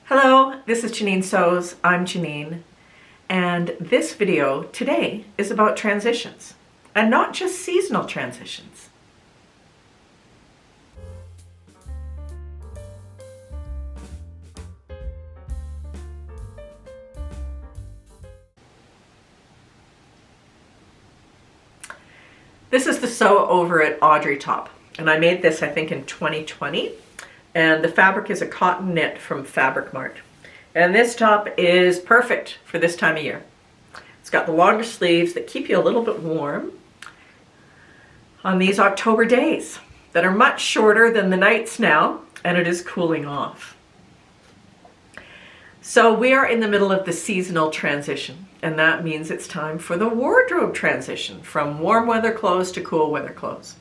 Hello, this is Janine Sews. I'm Janine, and this video today is about transitions, and not just seasonal transitions. This is the Sew Over It Audrey top, and I made this I think in 2020. And the fabric is a cotton knit from Fabric Mart. And this top is perfect for this time of year. It's got the longer sleeves that keep you a little bit warm on these October days that are much shorter than the nights now, and it is cooling off. So we are in the middle of the seasonal transition, and that means it's time for the wardrobe transition from warm weather clothes to cool weather clothes.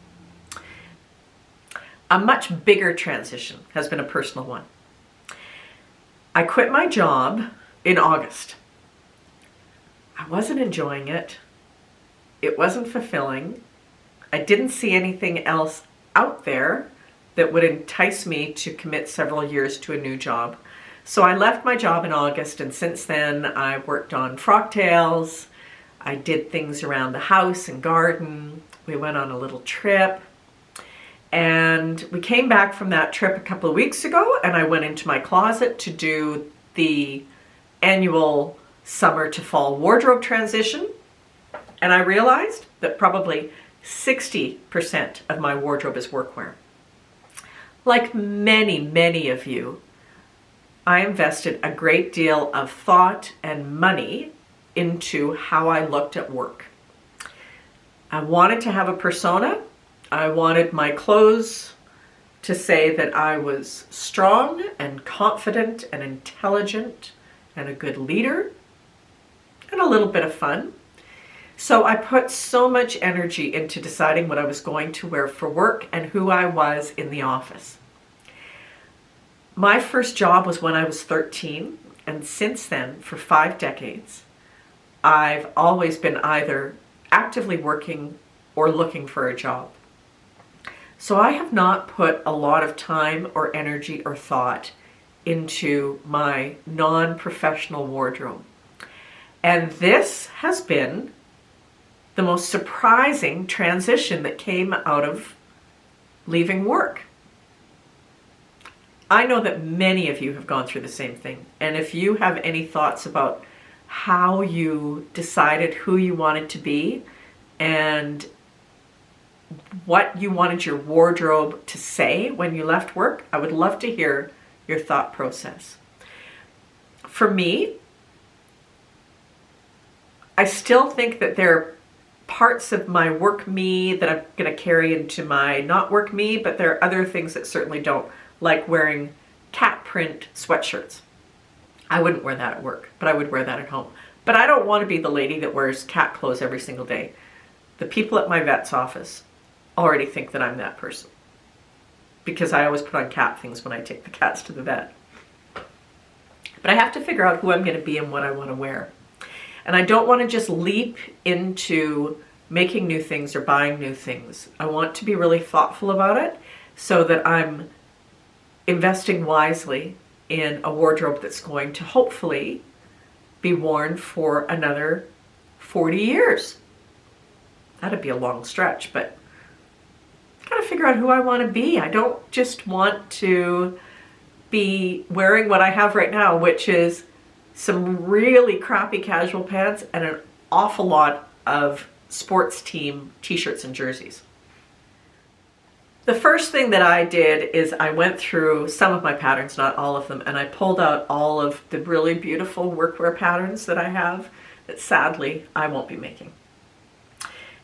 A much bigger transition has been a personal one. I quit my job in August. I wasn't enjoying it. It wasn't fulfilling. I didn't see anything else out there that would entice me to commit several years to a new job. So I left my job in August, and since then I worked on Frocktails. I did things around the house and garden. We went on a little trip. And we came back from that trip a couple of weeks ago, and I went into my closet to do the annual summer to fall wardrobe transition. And I realized that probably 60% of my wardrobe is workwear. Like many of you, I invested a great deal of thought and money into how I looked at work. I wanted to have a persona. I wanted my clothes to say that I was strong and confident and intelligent and a good leader and a little bit of fun. So I put so much energy into deciding what I was going to wear for work and who I was in the office. My first job was when I was 13, and since then, for 5 decades, I've always been either actively working or looking for a job. So I have not put a lot of time or energy or thought into my non-professional wardrobe. And this has been the most surprising transition that came out of leaving work. I know that many of you have gone through the same thing. And if you have any thoughts about how you decided who you wanted to be and what you wanted your wardrobe to say when you left work, I would love to hear your thought process. For me, I still think that there are parts of my work me that I'm going to carry into my not work me, but there are other things that certainly don't, like wearing cat print sweatshirts. I wouldn't wear that at work, but I would wear that at home. But I don't want to be the lady that wears cat clothes every single day. The people at my vet's office already think that I'm that person, because I always put on cat things when I take the cats to the vet. But I have to figure out who I'm going to be and what I want to wear. And I don't want to just leap into making new things or buying new things. I want to be really thoughtful about it so that I'm investing wisely in a wardrobe that's going to hopefully be worn for another 40 years. That'd be a long stretch, but gotta figure out who I want to be. I don't just want to be wearing what I have right now, which is some really crappy casual pants and an awful lot of sports team t-shirts and jerseys. The first thing that I did is I went through some of my patterns, not all of them, and I pulled out all of the really beautiful workwear patterns that I have that sadly I won't be making.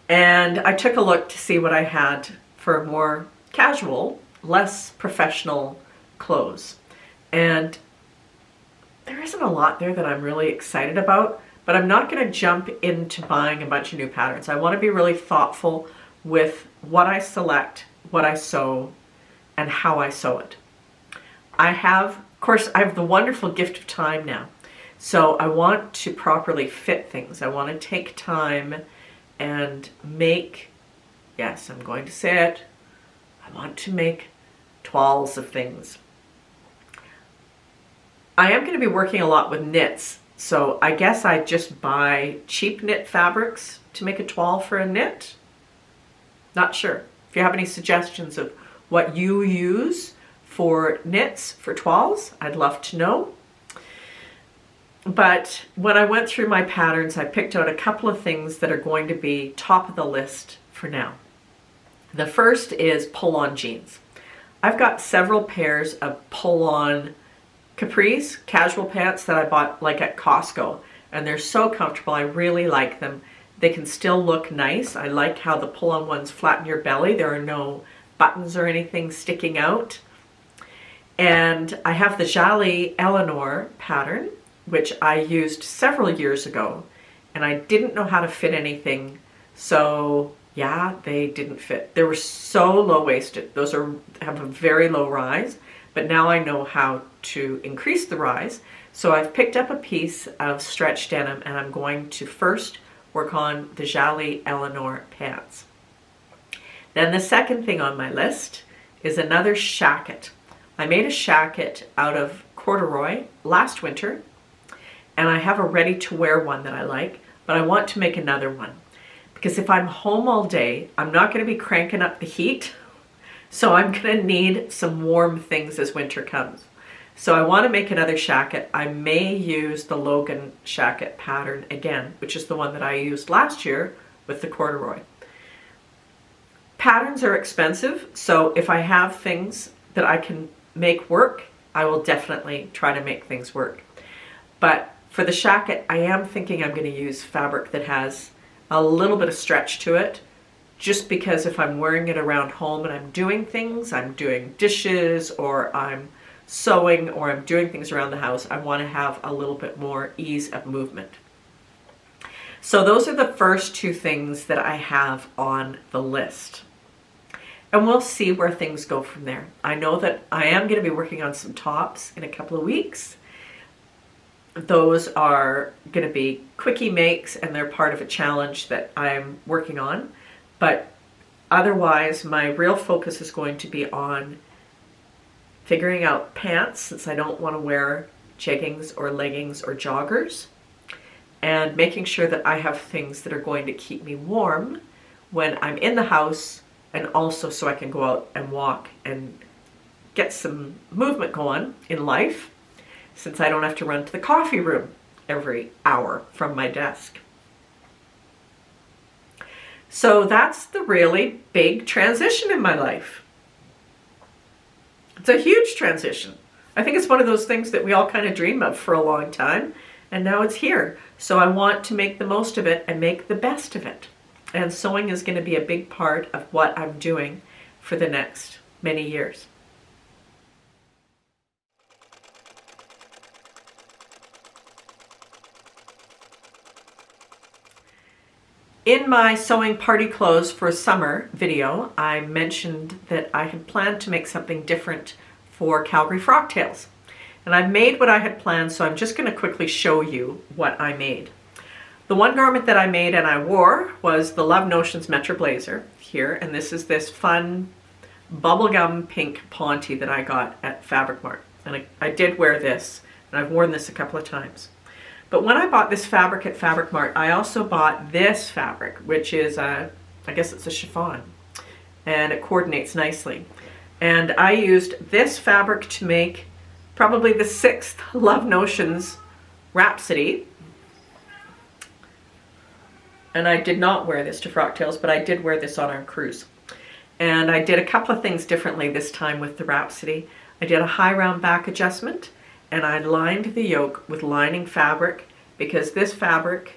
And I took a look to see what I had for more casual, less professional clothes. And there isn't a lot there that I'm really excited about, but I'm not going to jump into buying a bunch of new patterns. I want to be really thoughtful with what I select, what I sew, and how I sew it. I have the wonderful gift of time now. So I want to properly fit things. I want to take time and make, yes, I'm going to say it, I want to make toiles of things. I am going to be working a lot with knits, so I guess I just buy cheap knit fabrics to make a toile for a knit. Not sure. If you have any suggestions of what you use for knits, for toiles, I'd love to know. But when I went through my patterns, I picked out a couple of things that are going to be top of the list for now. The first is pull-on jeans. I've got several pairs of pull-on capris, casual pants that I bought like at Costco, and they're so comfortable. I really like them. They can still look nice. I like how the pull-on ones flatten your belly. There are no buttons or anything sticking out. And I have the Jalie Eleonore pattern, which I used several years ago, and I didn't know how to fit anything. So yeah, they didn't fit. They were so low-waisted. Those have a very low rise, but now I know how to increase the rise. So I've picked up a piece of stretch denim, and I'm going to first work on the Jalie Eleonore pants. Then the second thing on my list is another shacket. I made a shacket out of corduroy last winter, and I have a ready-to-wear one that I like, but I want to make another one. Because if I'm home all day, I'm not going to be cranking up the heat, so I'm going to need some warm things as winter comes. So I want to make another shacket. I may use the Logan shacket pattern again, which is the one that I used last year with the corduroy. Patterns are expensive, so if I have things that I can make work, I will definitely try to make things work. But for the shacket, I am thinking I'm going to use fabric that has a little bit of stretch to it, just because if I'm wearing it around home and I'm doing things, I'm doing dishes, or I'm sewing, or I'm doing things around the house, I want to have a little bit more ease of movement. So those are the first two things that I have on the list. And we'll see where things go from there. I know that I am going to be working on some tops in a couple of weeks. Those are going to be quickie makes, and they're part of a challenge that I'm working on. But otherwise, my real focus is going to be on figuring out pants, since I don't want to wear jeggings or leggings or joggers, and making sure that I have things that are going to keep me warm when I'm in the house, and also so I can go out and walk and get some movement going in life, since I don't have to run to the coffee room every hour from my desk. So that's the really big transition in my life. It's a huge transition. I think it's one of those things that we all kind of dream of for a long time, and now it's here. So I want to make the most of it and make the best of it. And sewing is going to be a big part of what I'm doing for the next many years. In my sewing party clothes for summer video, I mentioned that I had planned to make something different for Calgary Frocktails. And I've made what I had planned, so I'm just going to quickly show you what I made. The one garment that I made and I wore was the Love Notions Metra Blazer here, and this is this fun bubblegum pink Ponte that I got at Fabric Mart. And I did wear this, and I've worn this a couple of times. But when I bought this fabric at Fabric Mart, I also bought this fabric, which is I guess it's a chiffon, and it coordinates nicely. And I used this fabric to make probably the 6th Love Notions Rhapsody. And I did not wear this to Frocktails, but I did wear this on our cruise. And I did a couple of things differently this time with the Rhapsody. I did a high round back adjustment, and I lined the yoke with lining fabric, because this fabric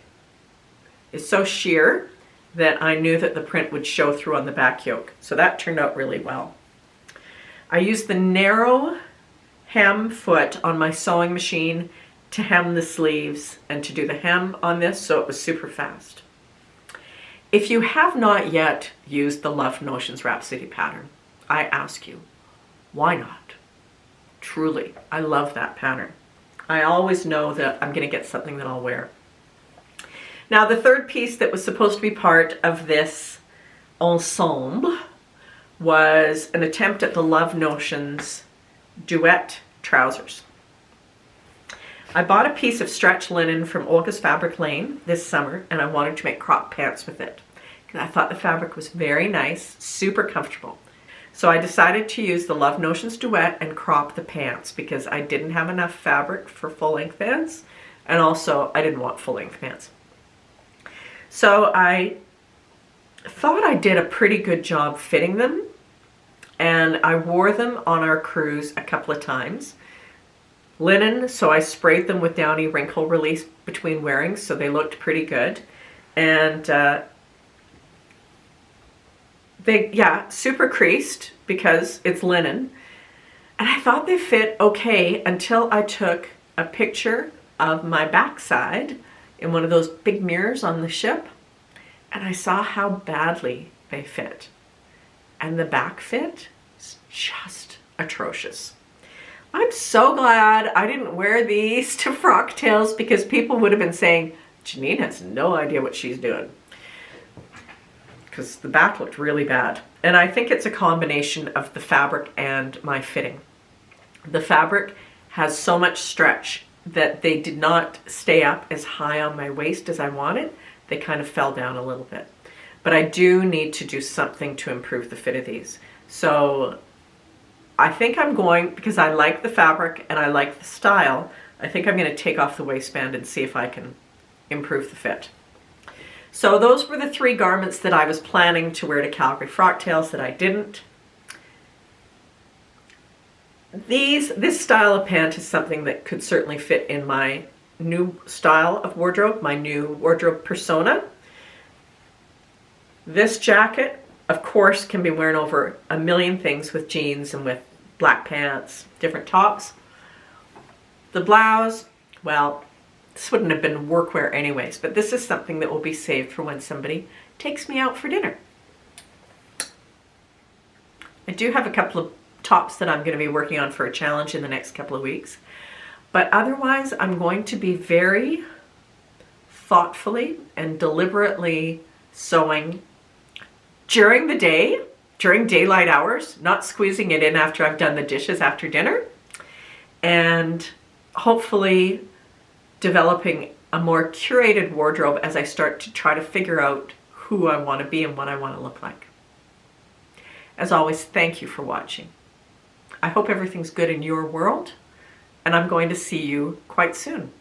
is so sheer that I knew that the print would show through on the back yoke. So that turned out really well. I used the narrow hem foot on my sewing machine to hem the sleeves and to do the hem on this, so it was super fast. If you have not yet used the Love Notions Rhapsody pattern, I ask you, why not? Truly, I love that pattern. I always know that I'm going to get something that I'll wear. Now, the third piece that was supposed to be part of this ensemble was an attempt at the Love Notions Duet Trousers. I bought a piece of stretch linen from Olga's Fabric Lane this summer, and I wanted to make crop pants with it. And I thought the fabric was very nice, super comfortable. So I decided to use the Love Notions Duet and crop the pants because I didn't have enough fabric for full-length pants, and also I didn't want full-length pants. So I thought I did a pretty good job fitting them, and I wore them on our cruise a couple of times. Linen, so I sprayed them with Downy wrinkle release between wearings, so they looked pretty good. And they, yeah, super creased because it's linen. And I thought they fit okay until I took a picture of my backside in one of those big mirrors on the ship, and I saw how badly they fit. And the back fit is just atrocious. I'm so glad I didn't wear these to Frocktails because people would have been saying, Janine has no idea what she's doing. Because the back looked really bad. And I think it's a combination of the fabric and my fitting. The fabric has so much stretch that they did not stay up as high on my waist as I wanted. They kind of fell down a little bit. But I do need to do something to improve the fit of these. So I think I'm going, because I like the fabric and I like the style, I think I'm going to take off the waistband and see if I can improve the fit. So those were the 3 garments that I was planning to wear to Calgary Frocktails that I didn't. This style of pant is something that could certainly fit in my new style of wardrobe, my new wardrobe persona. This jacket, of course, can be worn over a million things with jeans and with black pants, different tops. The blouse, well, this wouldn't have been workwear anyways, but this is something that will be saved for when somebody takes me out for dinner. I do have a couple of tops that I'm going to be working on for a challenge in the next couple of weeks. But otherwise, I'm going to be very thoughtfully and deliberately sewing during the day, during daylight hours, not squeezing it in after I've done the dishes after dinner, and hopefully developing a more curated wardrobe as I start to try to figure out who I want to be and what I want to look like. As always, thank you for watching. I hope everything's good in your world, and I'm going to see you quite soon.